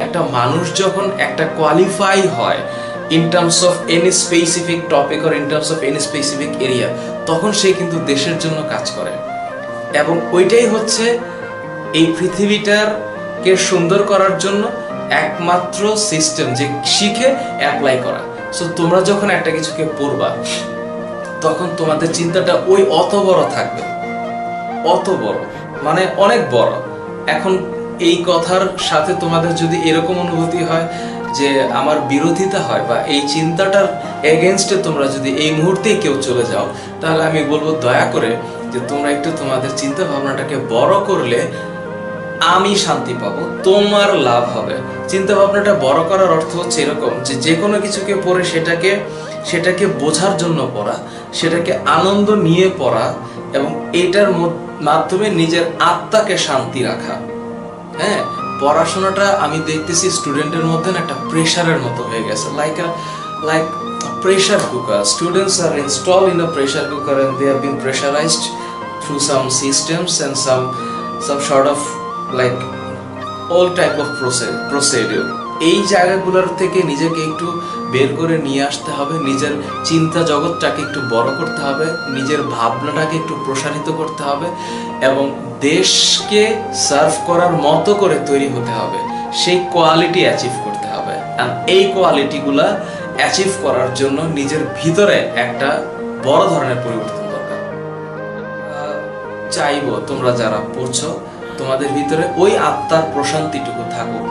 একটা মানুষ যখন একটা কোয়ালিফাই হয় in terms of any specific topic or in terms of any specific area, তখন সে কিন্তু দেশের জন্য কাজ করে। এবং ওইটাই হচ্ছে এই পৃথিবীটাকে সুন্দর করার জন্য একমাত্র সিস্টেম, যে শিখে অ্যাপ্লাই করা। সো তোমরা যখন একটা কিছুকে পড়বা তখন তোমাদের চিন্তাটা ওই অত বড় থাকবে, অত বড় মানে অনেক বড়। এখন এই কথার সাথে তোমাদের যদি এরকম অনুভূতি হয় যে আমার বিরোধিতা হয় বা এই চিন্তাটার এগেনস্টে তোমরা যদি এই মুহূর্তেই কেউ চলে যাও, তাহলে আমি বলবো দয়া করে যে তোমরা একটু তোমাদের চিন্তা ভাবনাটাকে বড় করলে আমি শান্তি পাবো, তোমার লাভ হবে। চিন্তা ভাবনাটা বড় করার অর্থ হচ্ছে এরকম যে যে কোনো কিছুকে পড়ে সেটাকে বোঝার জন্য পড়া, সেটাকে আনন্দ নিয়ে পড়া এবং এটার মাধ্যমে নিজের আত্মাকে শান্তি রাখা। হ্যাঁ, পড়াশোনাটা আমি দেখতেছি স্টুডেন্টের মধ্যে একটা প্রেশারের মতো হয়ে গেছে, like pressure cooker. Students are installed in a pressure cooker and they have been pressurized through some systems and some sort of like all type of procedure. এই জায়গাগুলোর থেকে নিজেকে একটু বের করে নিয়ে আসতে হবে, নিজের চিন্তা জগৎটাকে একটু বড় করতে হবে, নিজের ভাবনাটাকে একটু প্রসারিত করতে হবে এবং দেশকে সার্ভ করার মতো করে তৈরি হতে হবে, সেই কোয়ালিটি অ্যাচিভ করতে হবে। আর এই কোয়ালিটিগুলা অ্যাচিভ করার জন্য নিজের ভিতরে একটা বড় ধরনের পরিবর্তন দরকার। চাইবো তোমরা যারা পড়ছো তোমাদের ভিতরে ওই আত্মার প্রশান্তিটুকু থাকুক।